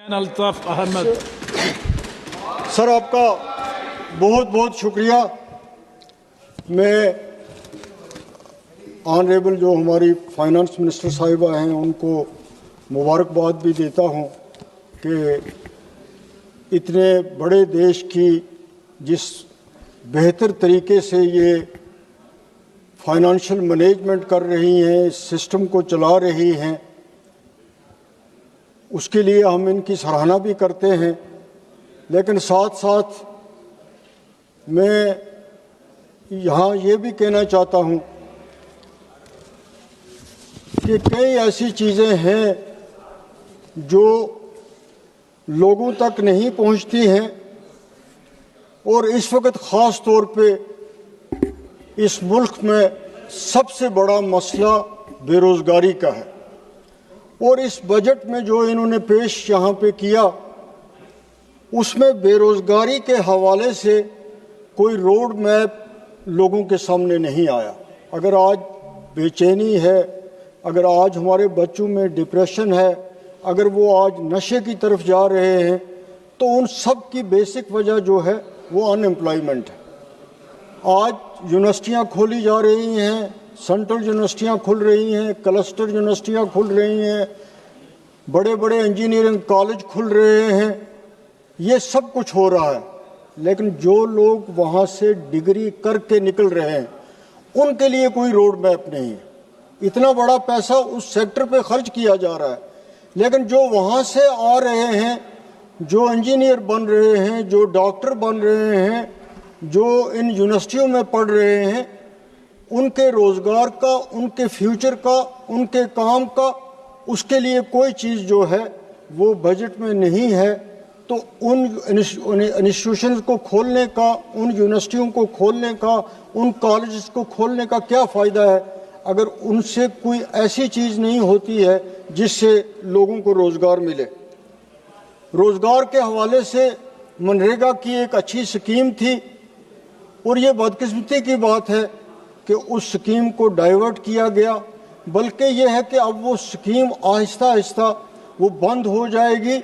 الطاف احمد سر آپ کا بہت بہت شکریہ. میں آنریبل جو ہماری فائنانس منسٹر صاحبہ ہیں ان کو مبارکباد بھی دیتا ہوں کہ اتنے بڑے دیش کی جس بہتر طریقے سے یہ فائنانشل مینجمنٹ کر رہی ہیں، اس سسٹم کو چلا رہی ہیں، اس کے لیے ہم ان کی سراہنا بھی کرتے ہیں. لیکن ساتھ ساتھ میں یہاں یہ بھی کہنا چاہتا ہوں کہ کئی ایسی چیزیں ہیں جو لوگوں تک نہیں پہنچتی ہیں، اور اس وقت خاص طور پہ اس ملک میں سب سے بڑا مسئلہ بے روزگاری کا ہے. اور اس بجٹ میں جو انہوں نے پیش یہاں پہ کیا اس میں بے روزگاری کے حوالے سے کوئی روڈ میپ لوگوں کے سامنے نہیں آیا. اگر آج بے چینی ہے، اگر آج ہمارے بچوں میں ڈپریشن ہے، اگر وہ آج نشے کی طرف جا رہے ہیں، تو ان سب کی بیسک وجہ جو ہے وہ ان امپلائمنٹ ہے. آج یونیورسٹیاں کھولی جا رہی ہیں، سینٹرل یونیورسٹیاں کھل رہی ہیں، کلسٹر یونیورسٹیاں کھل رہی ہیں، بڑے بڑے انجینئرنگ کالج کھل رہے ہیں، یہ سب کچھ ہو رہا ہے. لیکن جو لوگ وہاں سے ڈگری کر کے نکل رہے ہیں ان کے لیے کوئی روڈ میپ نہیں ہے. اتنا بڑا پیسہ اس سیکٹر پہ خرچ کیا جا رہا ہے، لیکن جو وہاں سے آ رہے ہیں، جو انجینئر بن رہے ہیں، جو ڈاکٹر بن رہے ہیں، جو ان یونیورسٹیوں میں پڑھ رہے ہیں، ان کے روزگار کا، ان کے فیوچر کا، ان کے کام کا، اس کے لیے کوئی چیز جو ہے وہ بجٹ میں نہیں ہے. تو ان انسٹیٹیوشنز کو کھولنے کا، ان یونیورسٹیوں کو کھولنے کا، ان کالجز کو کھولنے کا کیا فائدہ ہے اگر ان سے کوئی ایسی چیز نہیں ہوتی ہے جس سے لوگوں کو روزگار ملے. روزگار کے حوالے سے منریگا کی ایک اچھی سکیم تھی، اور یہ بدقسمتی کی بات ہے کہ اس سکیم کو ڈائیورٹ کیا گیا. بلکہ یہ ہے کہ اب وہ سکیم آہستہ آہستہ وہ بند ہو جائے گی.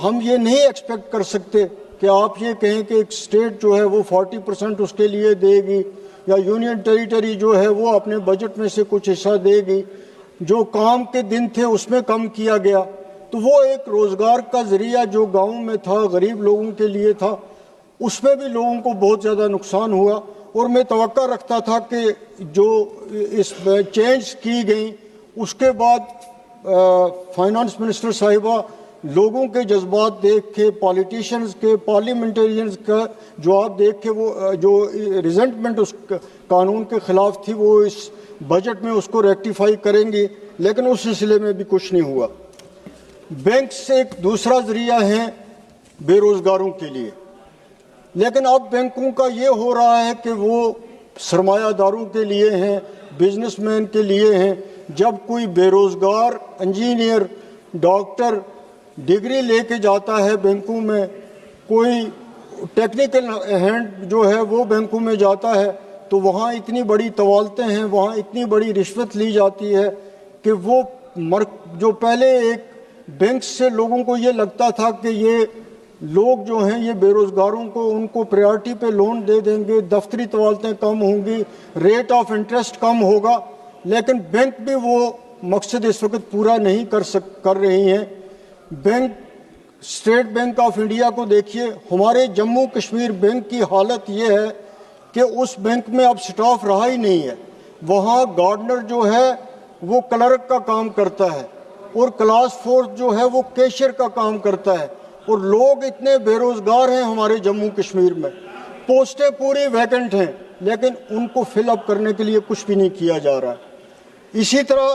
ہم یہ نہیں ایکسپیکٹ کر سکتے کہ آپ یہ کہیں کہ ایک اسٹیٹ جو ہے وہ 40% اس کے لیے دے گی، یا یونین ٹیریٹری جو ہے وہ اپنے بجٹ میں سے کچھ حصہ دے گی. جو کام کے دن تھے اس میں کم کیا گیا، تو وہ ایک روزگار کا ذریعہ جو گاؤں میں تھا، غریب لوگوں کے لیے تھا، اس میں بھی لوگوں کو بہت زیادہ نقصان ہوا. اور میں توقع رکھتا تھا کہ جو اس میں چینج کی گئیں اس کے بعد فائنانس منسٹر صاحبہ لوگوں کے جذبات دیکھ کے، پالیٹیشنز کے، پارلیمنٹرینز کا جواب دیکھ کے، وہ جو ریزنٹمنٹ اس قانون کے خلاف تھی وہ اس بجٹ میں اس کو ریکٹیفائی کریں گے. لیکن اس سلسلے میں بھی کچھ نہیں ہوا. بینک سے ایک دوسرا ذریعہ ہے بے روزگاروں کے لیے، لیکن اب بینکوں کا یہ ہو رہا ہے کہ وہ سرمایہ داروں کے لیے ہیں، بزنس مین کے لیے ہیں. جب کوئی بے روزگار انجینئر، ڈاکٹر ڈگری لے کے جاتا ہے بینکوں میں، کوئی ٹیکنیکل ہینڈ جو ہے وہ بینکوں میں جاتا ہے، تو وہاں اتنی بڑی طوالتیں ہیں، وہاں اتنی بڑی رشوت لی جاتی ہے کہ وہ جو پہلے ایک بینک سے لوگوں کو یہ لگتا تھا کہ یہ لوگ جو ہیں یہ بے روزگاروں کو ان کو پریارٹی پہ لون دے دیں گے، دفتری طوالتیں کم ہوں گی، ریٹ آف انٹرسٹ کم ہوگا. لیکن بینک بھی وہ مقصد اس وقت پورا نہیں کر رہی ہیں. Bank, state bank of India کو دیکھیے، ہمارے جموں کشمیر بینک کی حالت یہ ہے کہ اس بینک میں اب سٹاف رہا ہی نہیں ہے. وہاں گارڈنر جو ہے وہ کلرک کا کام کرتا ہے، اور کلاس فورس جو ہے وہ کیشیئر کا کام کرتا ہے. اور لوگ اتنے بے روزگار ہیں ہمارے جموں کشمیر میں، پوسٹیں پوری ویکنٹ ہیں، لیکن ان کو فل اپ کرنے کے لیے کچھ بھی نہیں کیا جا رہا ہے. اسی طرح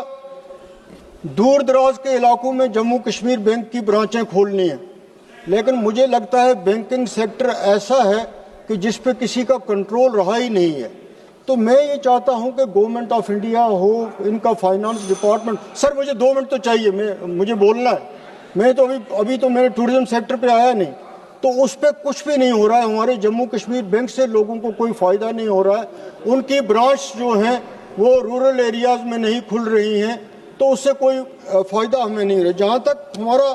دور دراز کے علاقوں میں جموں کشمیر بینک کی برانچیں کھولنی ہیں، لیکن مجھے لگتا ہے بینکنگ سیکٹر ایسا ہے کہ جس پہ کسی کا کنٹرول رہا ہی نہیں ہے. تو میں یہ چاہتا ہوں کہ گورنمنٹ آف انڈیا ہو، ان کا فائنانس ڈپارٹمنٹ. سر مجھے 2 منٹ تو چاہیے، مجھے بولنا ہے. میں تو ابھی تو میرے ٹورزم سیکٹر پہ آیا نہیں، تو اس پہ کچھ بھی نہیں ہو رہا ہے. ہمارے جموں کشمیر بینک سے لوگوں کو کوئی فائدہ نہیں ہو رہا ہے. ان کی برانچ جو ہیں وہ رورل ایریاز میں نہیں کھل رہی ہیں، تو اس سے کوئی فائدہ ہمیں نہیں رہا. جہاں تک ہمارا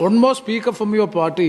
one more speaker from your party.